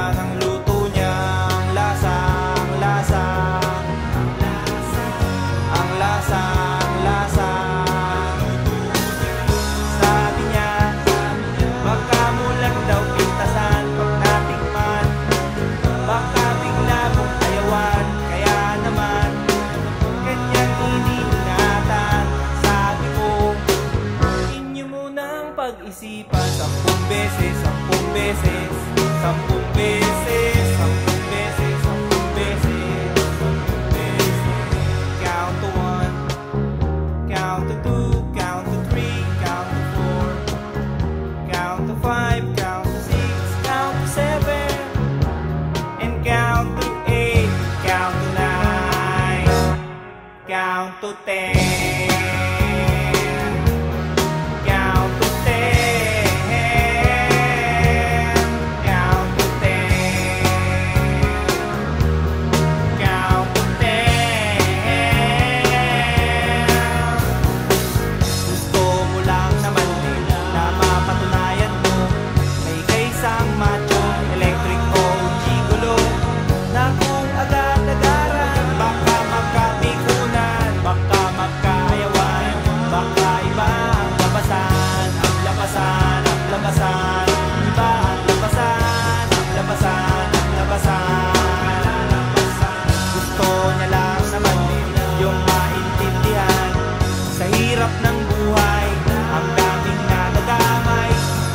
Iba ng luto niya, ang lasa, ang lasa, ang lasa, ang lasa. Sabi niya, baka mo lang daw pintasan pag natikman, baka bigla mong ayawan. Kaya naman kanyang iniingatan. Sabi ko, inyo munang pag-isipan 10 beses, 10 beses, 10 beses, 10 beses, 10 beses, 10 beses. Count to 1, count to 2, count to 3, count to 4, count to 5, count to 6, count to 7, and count to 8, count to 9, count to 10. Count to 10, count to 10, count to 10. Gusto mo lang naman din na mapatunayan mo may kaisang macho, electric o gigolo, na kung agad-agaran baka magkamikunan, baka magkaayawan, baka iba ang labasan, ang labasan, ang labasan, iba ang labasan, ang labasan, ang labasan. Gusto niya lang naman din yung maintindihan sa hirap ng buhay, ang daming nadadamay.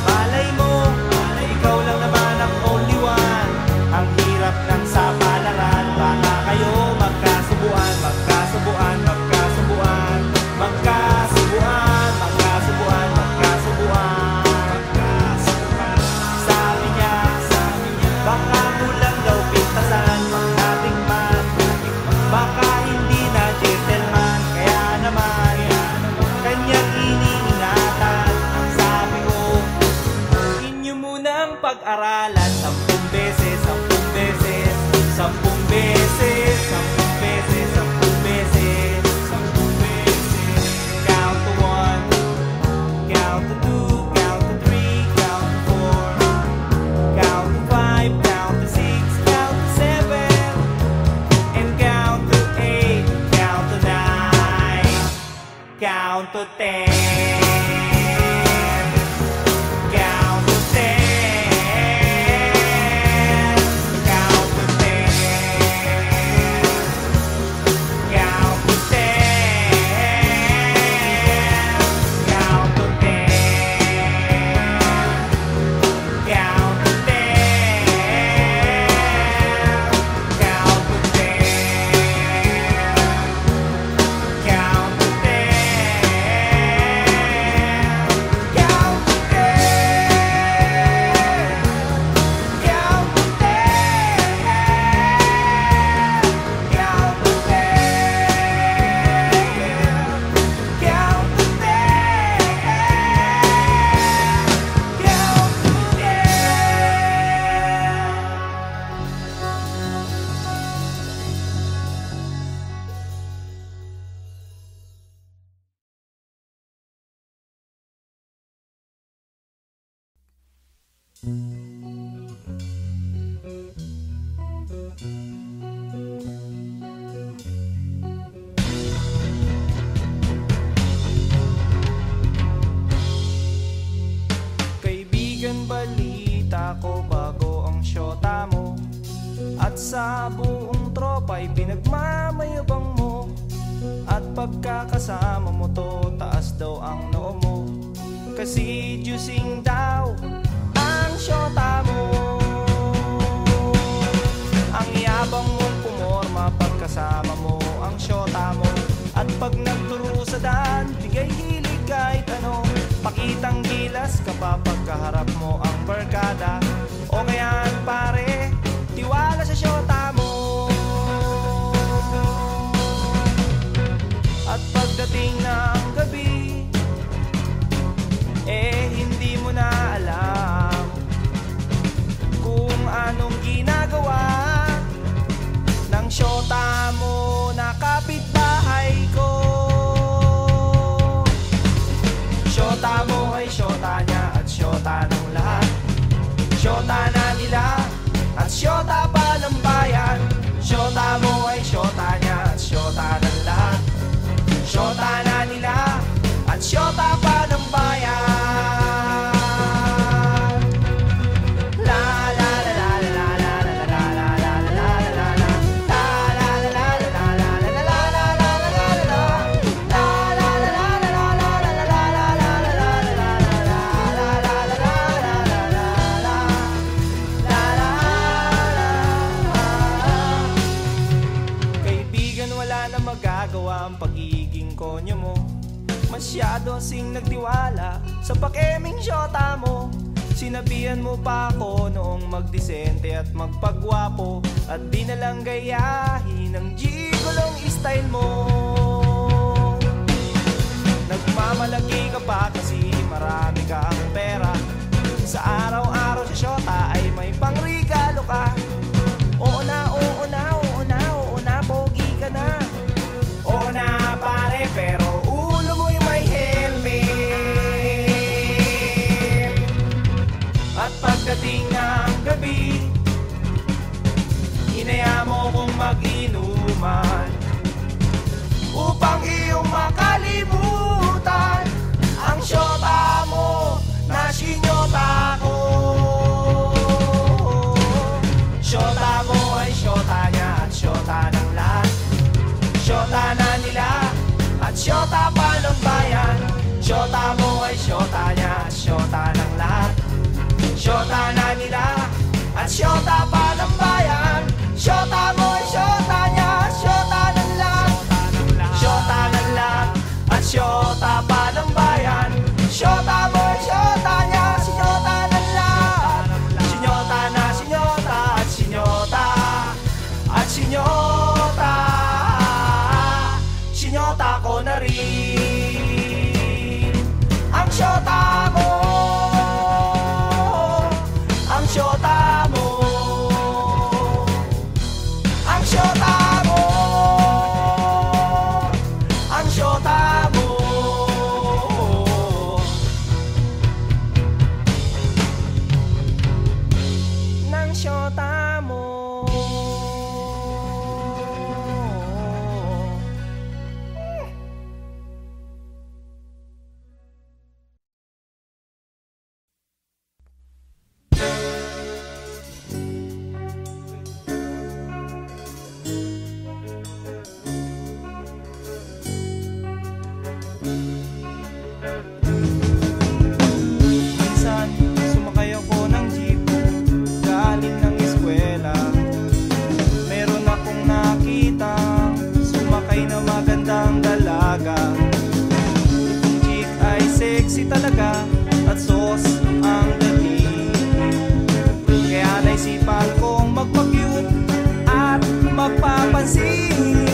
Malay mo, ikaw lang naman ang only one. Ang hirap ng sapalaran, baka kayo magkasubuan, magkasubuan, magkasubuan, magkasubuan, magkasubuan, magkasubuan, magkasubuan. Sabi niya, baka mo lang daw pintasan pag natikman, baka hindi na gentleman. Kaya naman kanyang iniingatan. Ang sabi ko, inyo munang pag-aralan 10 beses, 10 beses, 10 beses, 10 beses, 10 beses, 10 beses. Count to 1, count to 2, count to 3, count to 4, count to 5, count to 6, count to 7, and count to 8, count to 9, count to 10. Count to 10, count to 10, count to 10, count to 10, count to 10, count to 10, count to 10. Kaibigan, balita ko bago ang syota mo, at sa buong tropa'y pinagmamayabang mo, at pagkakasama mo to, taas daw ang noo mo, kasi juicing daw ang syota mo. Ang yabang mong pumorma pagkasama mo ang syota mo, at pag nagturo sa daan, bigay hilig kahit ano, pakitang gilas kapag pagkaharap mo ang barkada. O ngayon pare, tiwala sa syota mo. At pagdating ng gabi, hindi mo na alam kung anong ginagawa ng syota mo na kapitbahay ko. Syota mo ay syota niya at syota ng lahat, syota na nila at syota pa ng bayan. Syota mo ay syota niya at syota ng lahat. Syota na nila at syota pa ng bayan. Magagawa ang pagiging konyo mo. Masyado sing nagtiwala sa pakeming syota mo. Sinabihan mo pa ako noong magdisente at magpagwapo, at di nalang gayahin ang gigolong style mo. Nagmamalaki ka pa kasi marami kang pera. Sa araw-araw sa syota ay may pangregalo ka. Oo na, oo na, oo na, oo na, pogi ka na. Oo na pare, pero ulo mo'y may helmet. At pagdating ng gabi, inaya mo kong mag-inuman upang iyong makalimutan ang syota mo na sinyota ko. Syota mo ay syota niya at syota ng lahat. Syota na nila at syota pa ng bayan. Syota mo ay syota niya at syota ng lahat. Syota na nila at syota pa ng bayan. Syota mo ay syota niya at syota ng lahat. Syota ng lahat at syota pa ng bayan. Syota mo ay syota niya at syota ng lahat. Sinyota na sinyota at sinyota at sinyota. Sinyota ko na rin ang syota mo. Ang syota mo. Ang syota mo. Ang syota mo. Nang syota mo. Minsan, sumakay ako ng jeep galing ng eskwela. Meron akong nakita sumakay na magandang dalaga. Itong jeep ay sexy talaga at sauce ang dating. Kaya naisipan kong magpa-cute at magpapansin.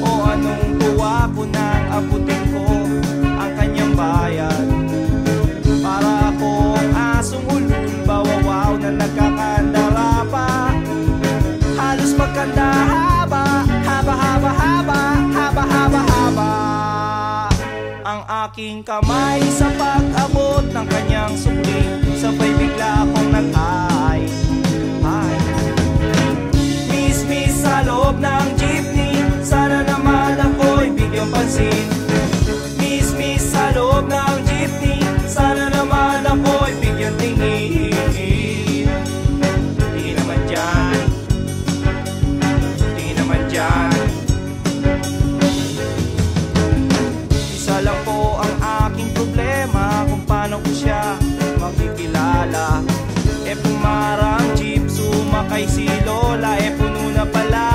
O anong tuwa ko nang abutin ko ang kanyang bayan. Para akong asong ulul, bawawaw na nagkakandara pa. Halos magkanda haba, haba, haba, haba, haba, haba, haba. Ang aking kamay sa pag-abot ng kanyang sukli, sabay bigla akong nag-ay. Miss, miss sa loob ng jeepney, sana naman ako'y bigyang pansin. Miss, miss sa loob ng jeepney, sana naman ako'y bigyang tingin. Di naman dyan, di naman dyan. Isa lang po ang aking problema kung paano ko siya makikilala. E pumarang jeep, sumakay si Lola, e puno na pala.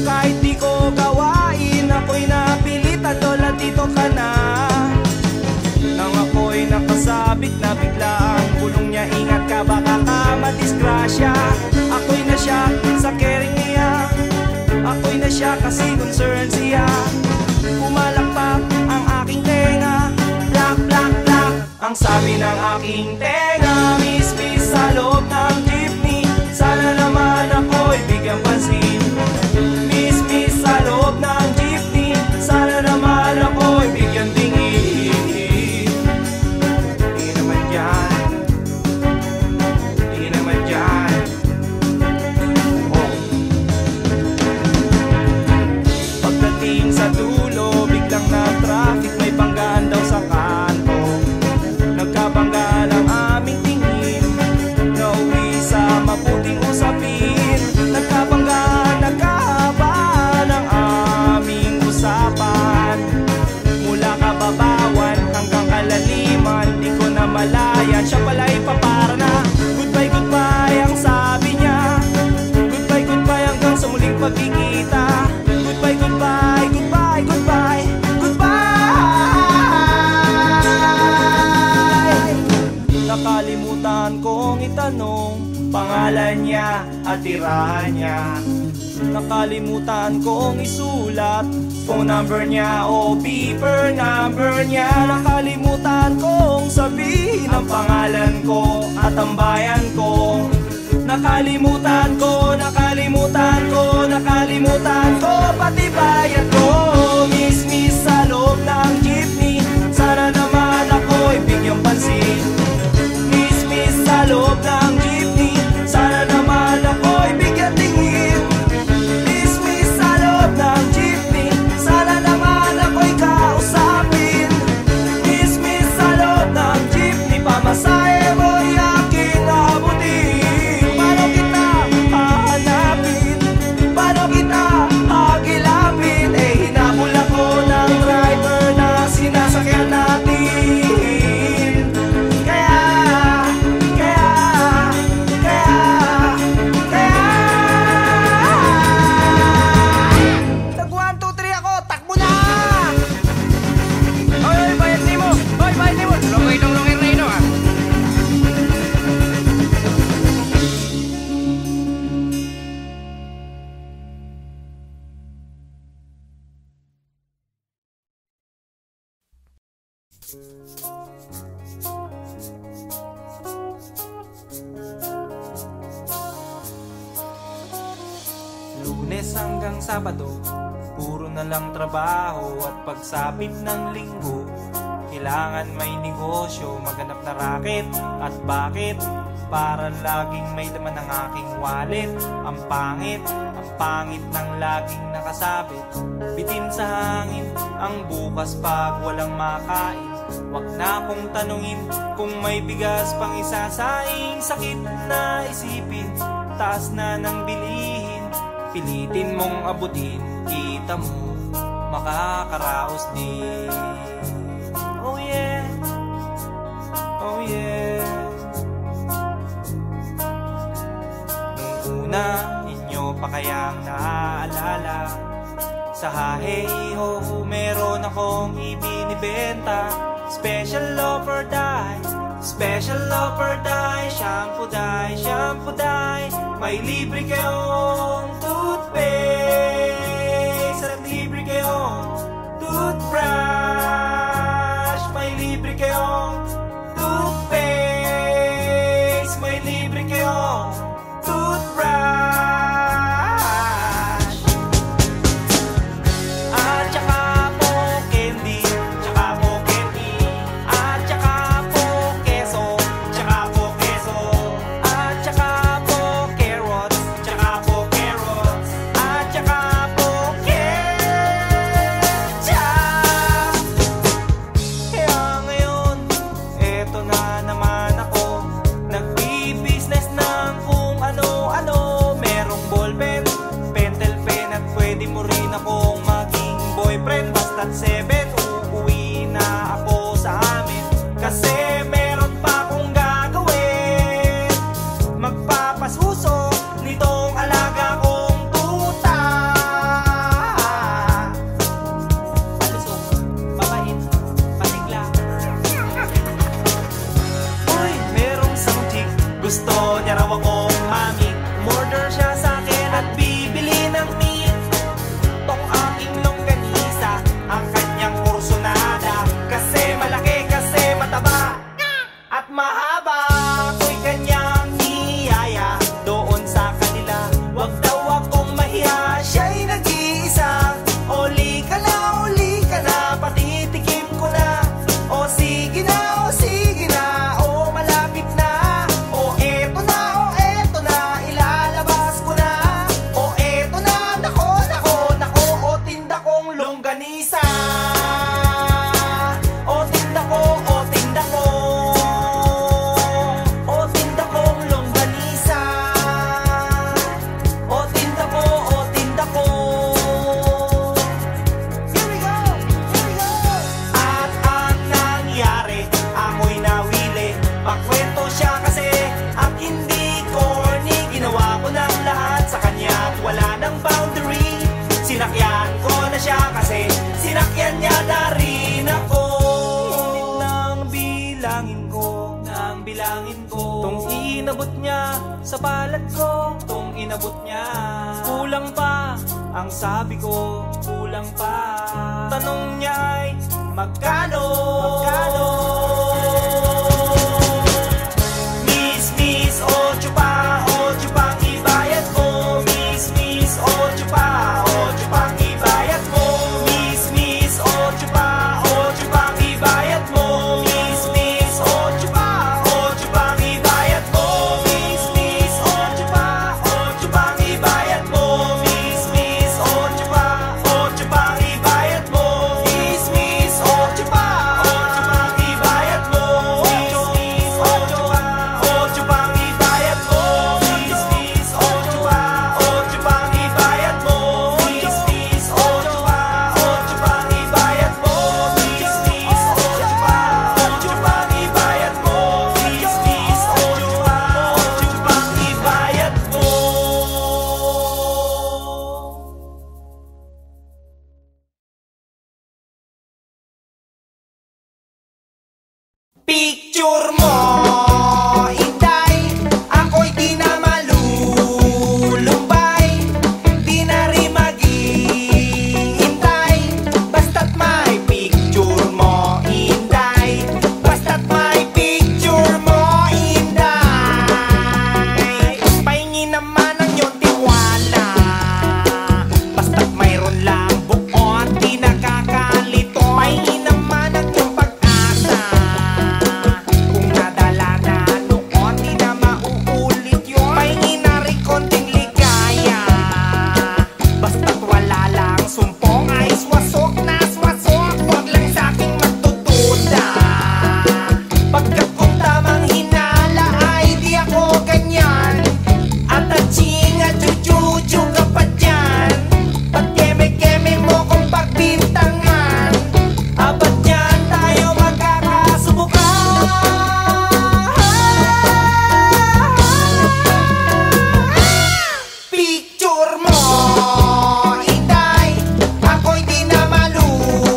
Kahit di ko gawain, ako'y napilitan, Lola dito ka na. Nang ako'y nakasabit na bigla ang bulong niya, ingat ka baka ka madisgrasya. Ako'y na siya sa caring niya, ako'y na siya kasi concern siya. Pumalakpak ang aking tenga, plak, plak, plak. Ang sabi ng aking tenga, miss, miss sa loob ng jeepney, sana naman ako'y bigyang pansin. Miss, miss sa loob ng jeepney, sana naman ako'y bigyang tingin. Di naman dyan, di naman dyan. pangalan niya at tirahan niya. Nakalimutan kong isulat phone number niya o beeper number niya. Nakalimutan kong sabihin ang pangalan ko at ang bayan ko. Nakalimutan ko, nakalimutan ko, nakalimutan ko pati bayan ko. Miss sa loob ng jeepney, sana naman ako'y bigyang pansin. Miss sa loob ng jeepney, sana naman ako'y bigyan tingin. Miss sa loob ng jeepney, sana naman ako'y kausapin. Miss sa loob ng jeepney, pamasahe mo'y aking abutin. Paano kita hahanapin? Paano kita hagilapin? Eh hinabol ako ng driver na sinasakyan natin. Tag 1, 2, 3 ako, takbo na! Oy, bayad ni mo! Oy, bayad ni mo! Lungay reno ah! Lunes hanggang Sabado, puro na lang trabaho at pagsapit ng linggo, kailangan may negosyo, maghanap na racket. At bakit? Para laging may laman ng aking wallet. Ang pangit ng laging nakasabit. Bitin sa hangin ang bukas pag walang makain. Wag na akong tanungin kung may bigas pang isasaing. Sakit na isipin, taas na ng bilihin. Pilitin mong abutin, kita mo makakaraos din. Oh yeah, oh yeah. Nung una, inyo pa kayang naaalala, sa hahe-ho meron akong ibinibenta. Special offer die, special offer die. Shampoo die, shampoo die. May libre kayong toothpaste at libre kayong toothbrush. May libre kayong toothpaste, may libre kayong toothbrush. At saka po candy, tsaka po candy. At saka po keso, tsaka po keso. At saka po carrots, tsaka po carrots. At saka po ketchup. Kaya ngayon, eto na naman ako, nagbi-business ng kung ano-ano. Merong ballpen, pentel pen, at pwede mo rin akong maging boyfriend. Basta't 7, uuwi na ako sa amin, kasi meron pa akong gagawin. Magpapasuso nitong alaga kong tuta. Palusok, mabait, patigla. Uy, merong isang chick, gusto niya raw akong mamit. Murder siya sa akin at bibili ng meat. Tong aking longganisa, ang kanyang kursunada. Kasi malaki, kasi mataba at mahaba. Ako'y kanyang niyaya doon sa kanila. Wag daw akong mahiya, siya'y nag-iisa. Uli ka na, patitikim ko na. O sige na, o malapit na. O eto na, ilalabas ko na. O eto na, nako, o tinda kong longganisa. O tinda ko, o tinda ko. O tinda kong longganisa. O tinda ko, o tinda ko. Here we go, here we go. At ang nangyari, ako'y nawili. Pakwento siya kasi at hindi corny. Ginawa ko ng lahat sa kanya at wala ng boundary. Sinakyan ko na siya kasi sinakyan niya na rin ako. Ngunit nang bilangin ko, tong inabot niya sa palad ko kung inabot niya. Kulang pa ang sabi ko, kulang pa. Tanong niya ay magkano? Magkano? Miss, miss, 8 pa, 8 pang ibayad mo. Miss, miss, 8 pa, 8 pang ibayad mo. Miss, miss, 8 pa, 8 pang ibayad mo. Miss, miss, 8 pa, 8 pang ibayad mo. Miss, miss, 8 pa, 8 pang ibayad mo. Miss, miss, 8 pa, 8 pang ibayad mo. Miss, miss, 8 pa, 8 pang ibayad mo. Miss, miss, 8 pa, 8 pang ibayad mo. Miss, miss, 8 pa, 8 pang ibayad mo. Miss, miss, 8 pa, 8 pang ibayad mo. Miss, miss, 8 pa, 8 pang ibayad mo. Miss, miss, 8 pa, 8 pang ibayad mo. Picture mo, Inday, ako'y di na malulumbay, di na rin maghihintay, basta't may picture mo, Inday, basta't may picture mo, Inday. Pahingi naman ang iyong tiwala, basta't mayroon lang buo at di nakakalito. Pahingi naman ang iyong pag-asa, kung nadala na noon di na mauulit yun. Pahingi na rin konting ligaya, basta't wala lang sumpong ay swasok na swasok. Huwag lang sa'king magtutuda, pagkat kung tamang hinala ay di ako ganyan. At aching at chuchuchu ka pa dyan, at keme-keme mo kung pagbintangan. Abat yan tayo magkakasubukan. Picture mo, Inday, ako'y di na malulumbay,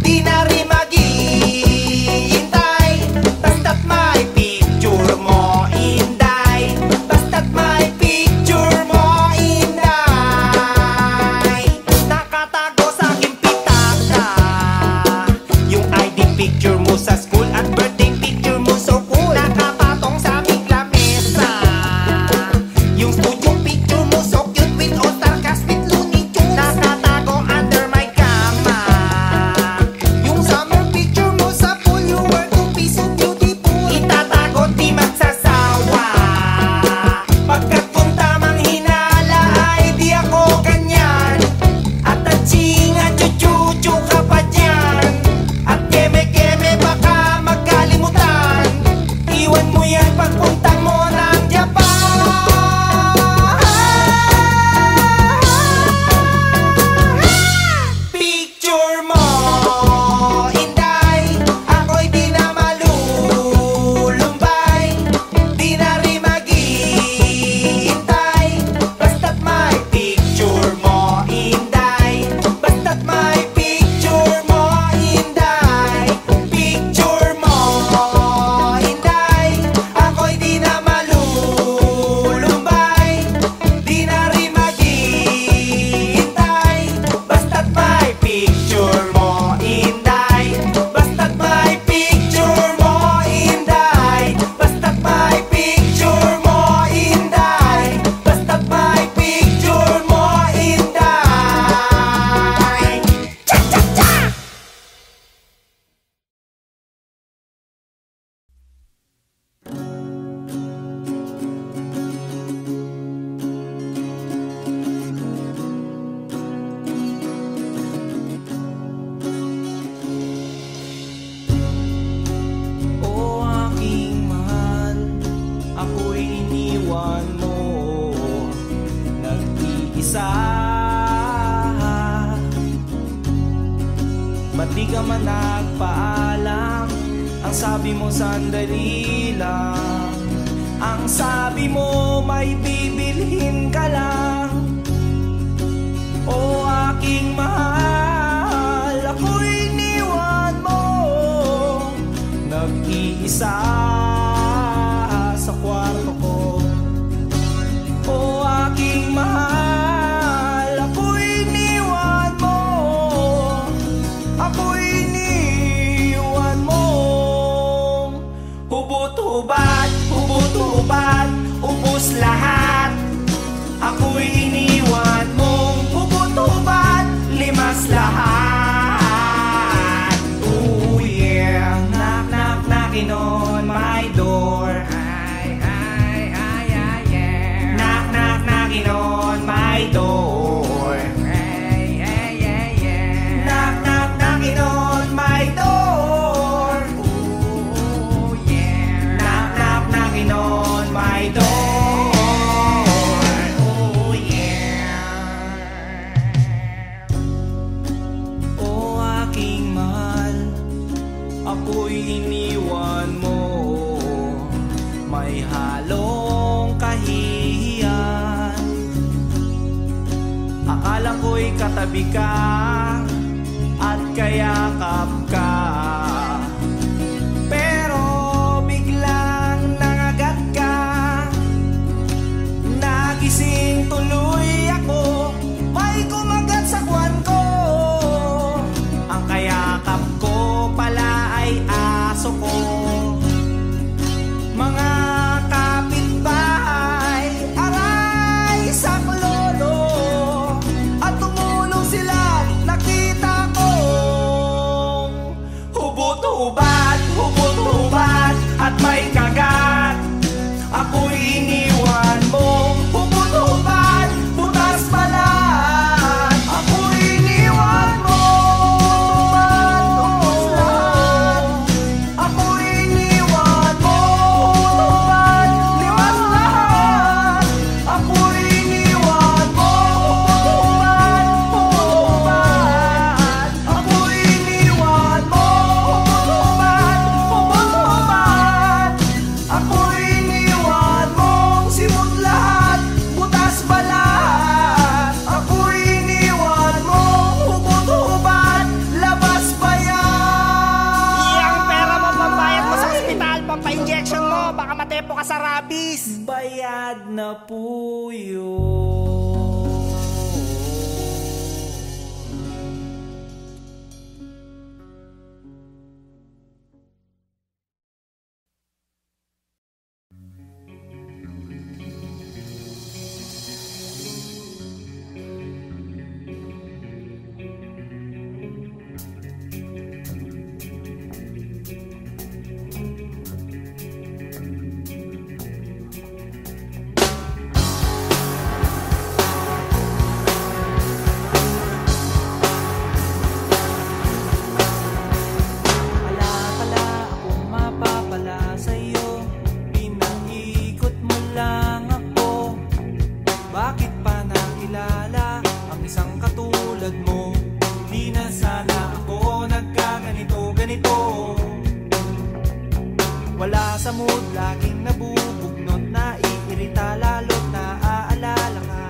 di na rin maghihintay, basta't may picture mo, Inday, basta't may picture mo, Inday. Nakatago sa aking pitaka yung ID picture mo sa school at birthday picture mo so cool. Nakapatong sa aming lamesa yung studio picture mo so cute with all sarcastic Looney Tunes. Nakatago under my kama yung summer picture mo sa pool. You were too piece so beautiful. Itatago di magsasawa, pagkat kung tamang hinala ay di ako ganyan. At aching at chuchuchu ka pa dyan, at keme-keme baka magkalimutan. Iwan mo yan pagpunta mo ng Japan. Picture mo, Inday, ako'y di na malulumbay, di na rin maghihintay, basta't may picture mo, Inday, basta't may picture mo, Inday. Picture mo, Inday, ako'y di na malulumbay, di na rin maghihintay, basta't may picture mo, Inday, basta't may picture mo, Inday, basta't may picture mo, Inday, basta't may picture mo, Inday. Cha-cha-cha! O aking mahal, ako'y iniwan mo, nag-iisa. Ba't di ka man nagpaalam? Ang sabi mo sandali lang, ang sabi mo may bibilhin ka lang. O aking mahal, ako'y iniwan mo, nag-iisa sa kwarto. katabi ka at kayakap ka. Pero biglang nangagat ka, nagising tuloy ako, may kumagat sa kwan ko. Ang kayakap ko pala ay aso ko. Mga kapitbahay, aray sa lolo, at tumulong sila, nakita ko. Hubot-hubad, at may kagat. Ako'y iniwan mo. Hubot-hubad, butas balat. Ako'y iniwan mo. Hubot-hubad, lahat. Ako'y iniwan mo. Hubot-hubad, liwas lahat. Ako'y iniwan mo. Hubot-hubad, ako'y iniwan mo. Hubot-hubad, ako'y iniwan mong simot lahat, butas balat. Ako'y iniwan mo. Hubot-hubad, labas pa yan. Yang pera mo, pambayad mo sa ospital, pampa-injection mo, baka matepo ka sa rabies. Bayad na po yun. Wala pala akong mapapala sa'yo, pinag-ikot mo lang ako. Bakit pa nakilala ang isang katulad mo? Di na sana ako nagkaganito-ganito. Wala sa mood, laging nabubugnot, naiirita, lalo't naaalala ka.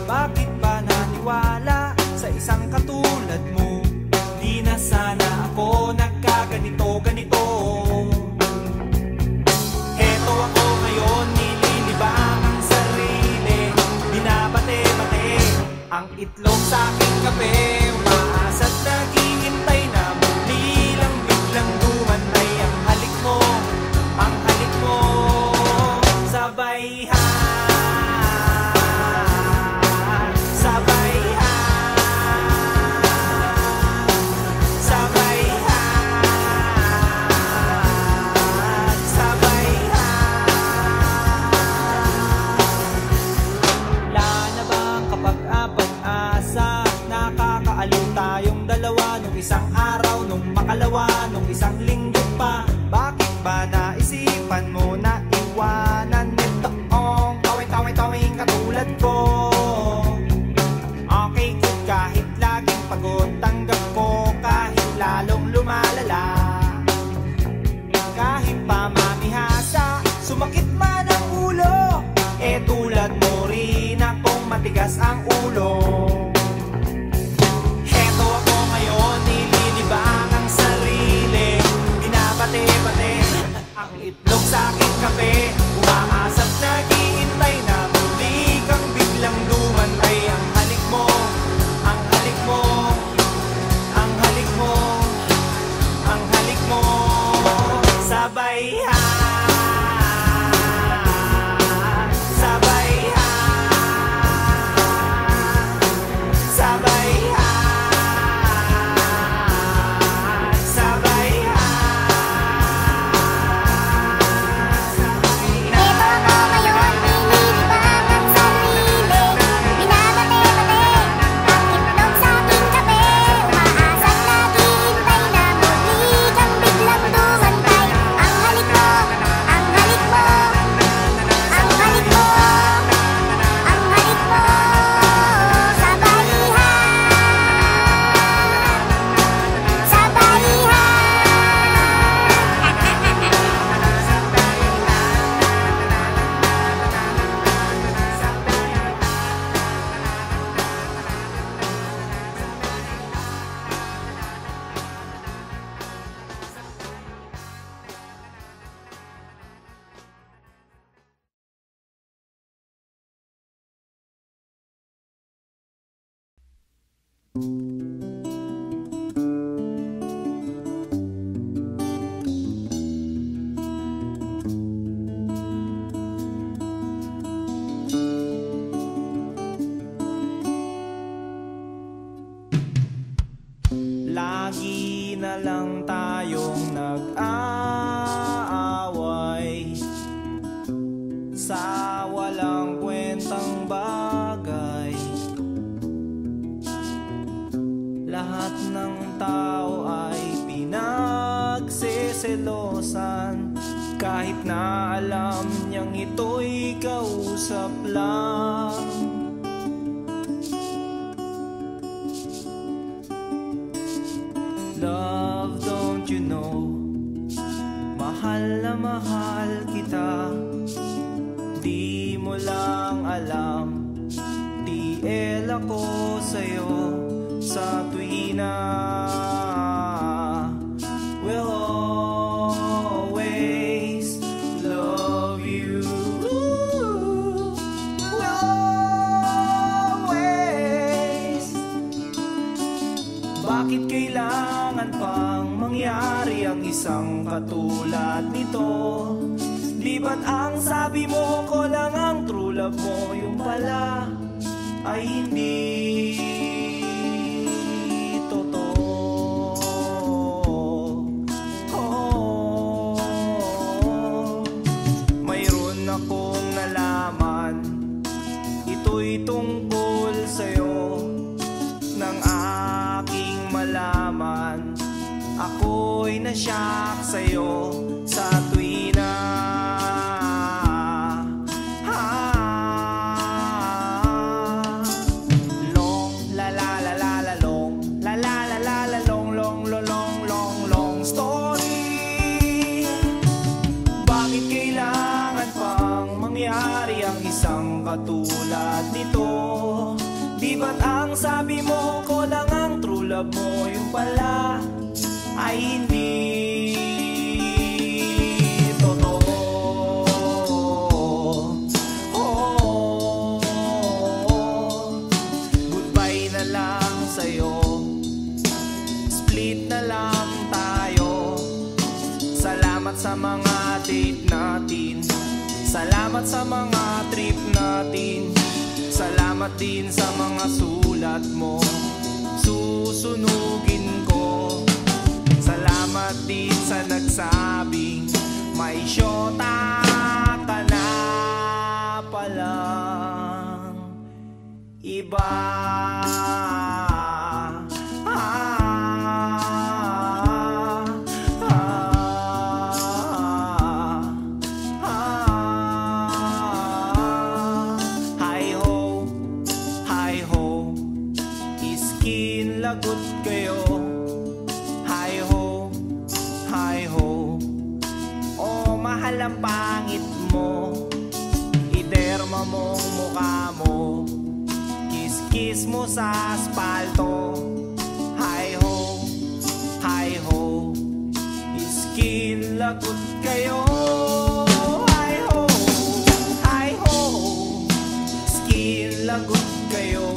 Bakit ba naniwala sa isang katulad mo? Di na sana ako nagkaganito-ganito. Heto ako ngayon, nililibang ang sarili, binabate-bate ang itlog sa aking kape. Umaasa't naghihintay na muli lang, biglang dumantay ang halik mo, ang halik mo. Sabay sabay sabay sabay. Wala na bang kapag-apag-asa? Nakakaaliw tayong dalawa, nung isang araw, nung makalawa, nung isang linggo pa. Bakit ba naisipan mo na iwanan nitoong tawing katulad ko? Okay good kahit laging pagod, tanggap ko kahit lalong lumalala. Kahit pa mamihasa, sumakit man ang ulo, eh tulad mo rin akong matigas ang ulo. Heto ako ngayon, nililibang ang sarili, binabate-bate ang itlog sa aking kape. Umaasa't naghihintay na muli kang biglang dumantay. Ang halik mo, ang halik mo, ang halik mo, ang halik mo. Sabay sabay Lagi na lang tayong nag-aaway sa walang kwentang bagay. Lahat ng tao ay pinagseselosan, kahit na alam niyang ito'y kausap lang. Love, don't you know, mahal na mahal kita. Di mo lang alam, TL ako sa'yo sa tuwina. We'll always love you. We'll always. Bakit kailangan pang mangyari ang isang katulad nito? Di ba't ang sabi mo ko lang ang true love mo, yung pala ay hindi totoo. Oh, mayroon akong nalaman, ito'y tungkol sa'yo. Nang aking malaman, ako'y nasyak sa'yo sa tuwina. Katulad nito, di ba't ang sabi mo ko lang ang true love mo, yung pala ay hindi totoo. Oh, goodbye na lang sa'yo, split na lang tayo. Salamat sa mga date natin, salamat sa mga trip natin, salamat din sa mga sulat mo, susunugin ko. Salamat din sa nagsabing may syota ka na palang iba. Lagot kayo, hi ho, hi ho. Oh, mahal ang pangit mo, iderma mong mukha mo, kiss-kiss mo sa aspalto. Hi ho, hi ho, skin lagot kayo. Hi ho, hi ho, skin lagot kayo.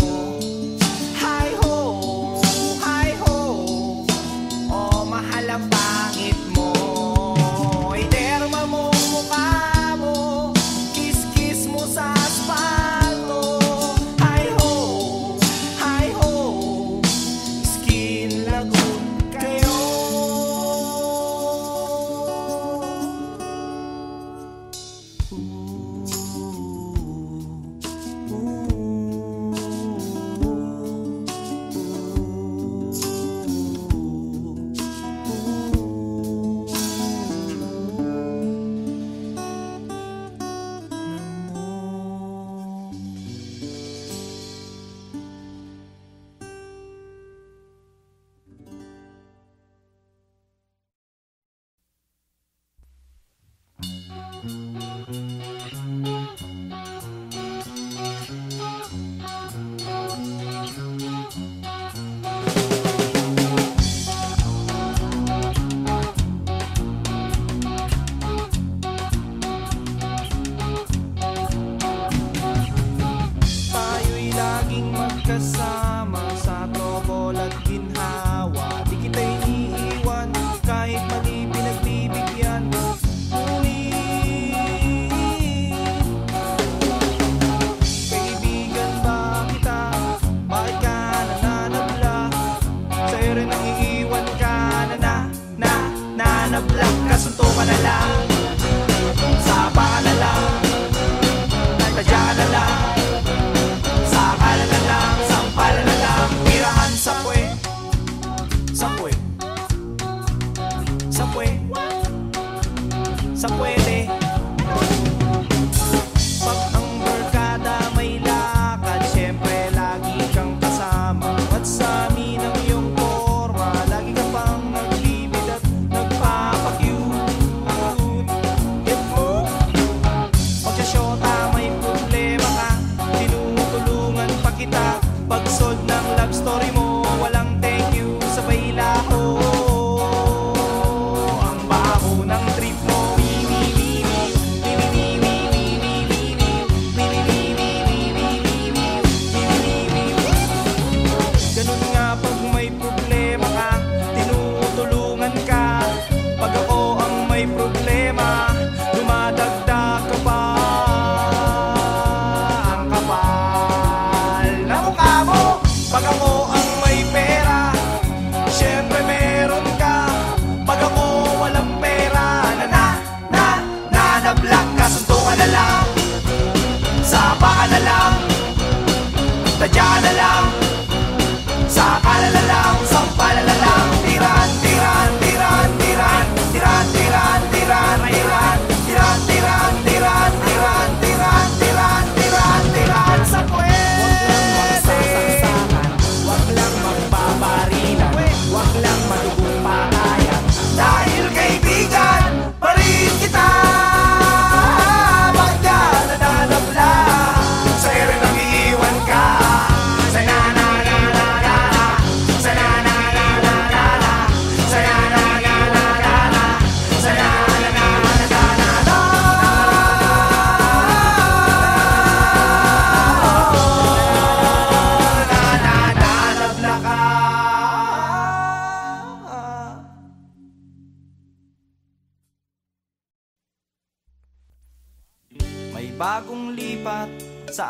bagong lipat sa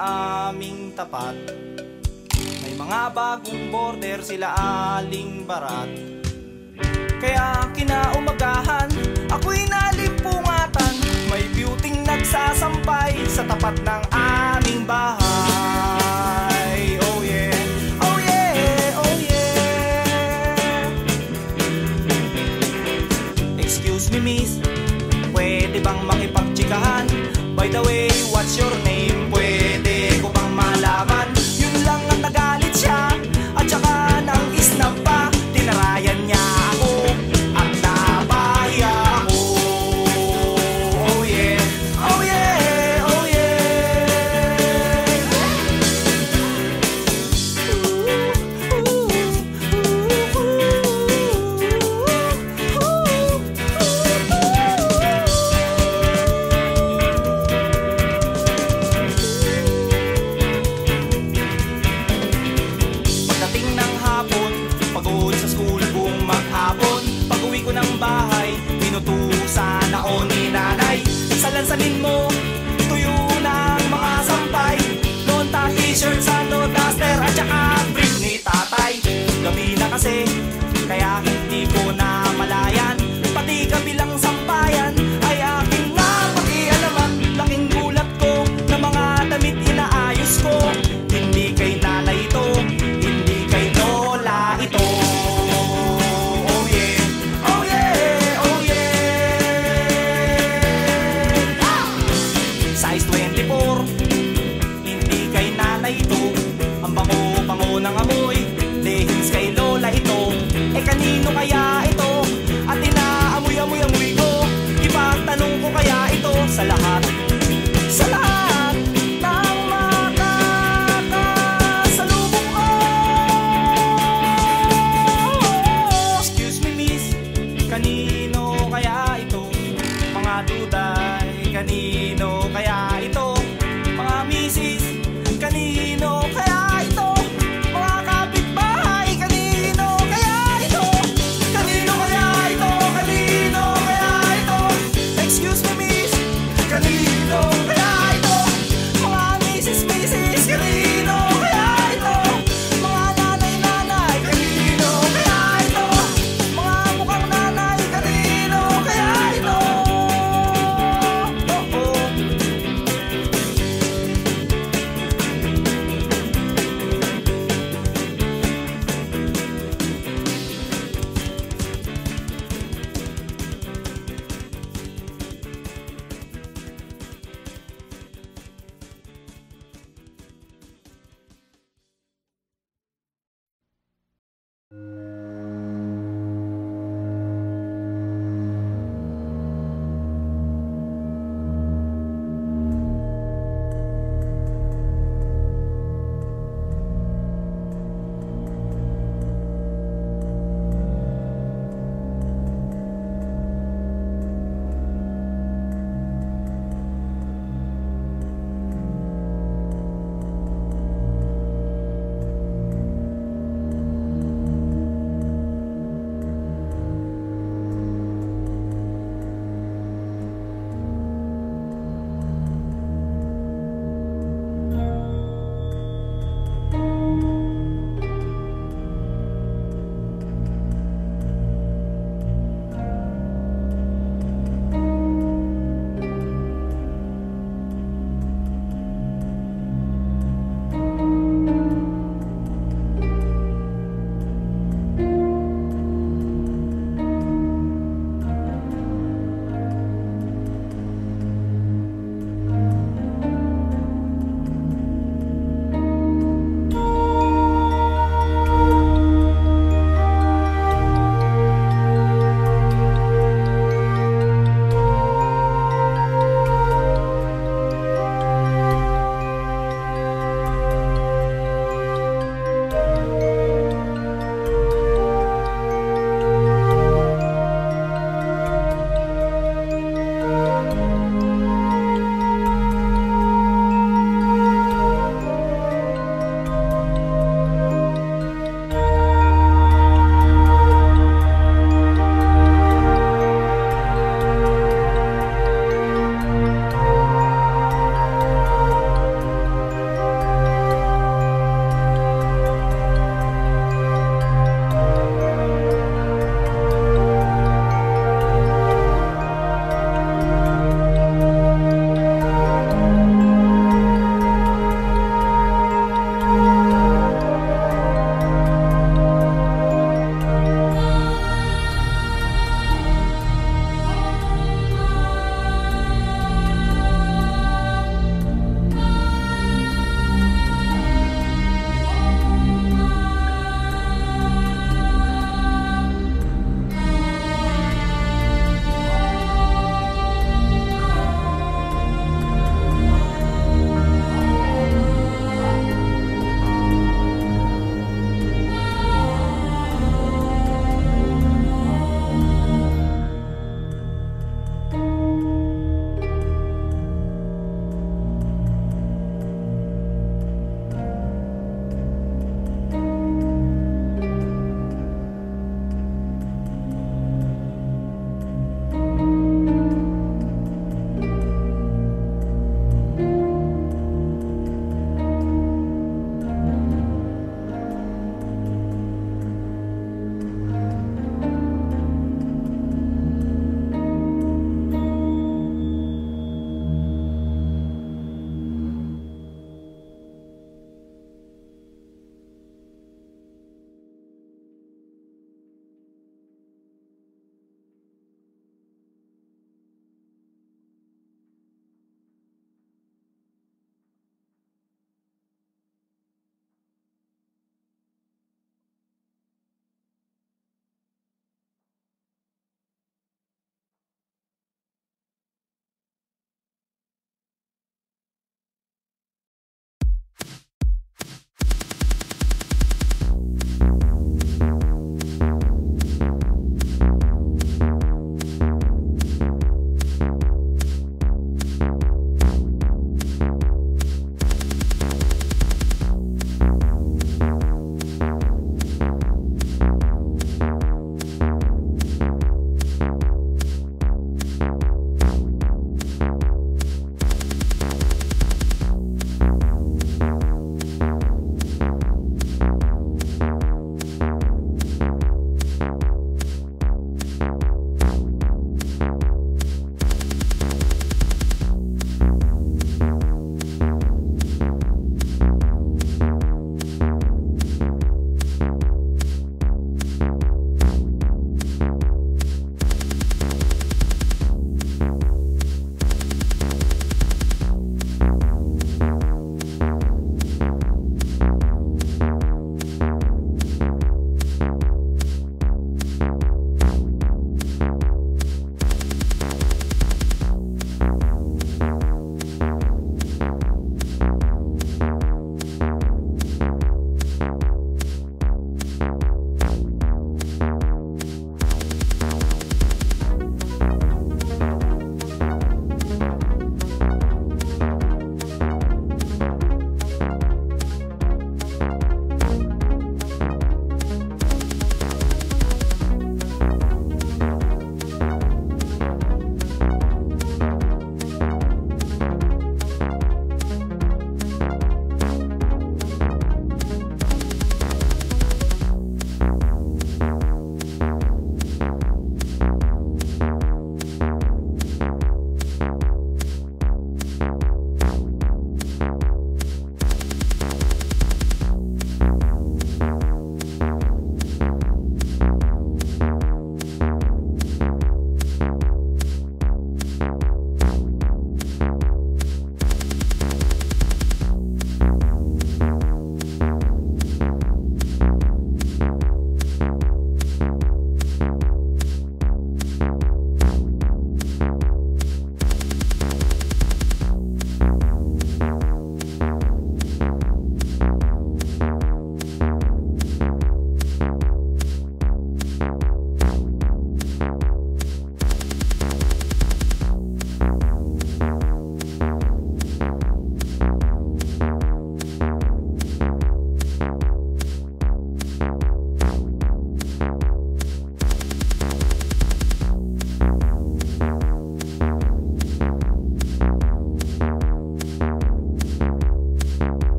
aming tapat. May mga bagong border sila aling barat. Kaya kinaumagahan, ako'y nalimpungatan. May beauty'ng nagsasampay sa tapat ng aming bahay. Oh yeah, oh yeah, oh yeah. Excuse me miss, pwede bang makipagtsikahan? By the way, what's your name? Pwede ko bang malaman? Yun lang ang nagalit siya, at saka nang isnap pa. Tinarayan niya ako at napahiya ako. Oh yeah, oh yeah, oh yeah. Pagdating ng hapon, pagod sa school buong maghapon. Pag-uwi ko ng bahay, pinutusan ako ni nanay. Salansanin mo, tuyo ng mga sampay. Nonta, t-shirt, sando, duster, at saka brief ni tatay. Gabi na kasi, kaya hindi ko na malayan. Pati kabilang sampayan ay aking napakialaman. Laking gulat ko na mga damit inaayos ko. Hindi kay nanay ito, hindi kay lola ito. Oh yeah, oh yeah, oh yeah. Size 24, hindi kay nanay ito. Ang bango-bango ng amoy, leggings kay lola ito. Eh kanino kaya ito? At inaamoy-amoy-amoy ko. Ipagtanong ko kaya ito sa lahat ng makakasalubong ko. Excuse me miss, kanino kaya ito? Mga duday, kanino kaya ito? Mga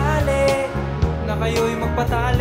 sakali na kayo'y magpatali.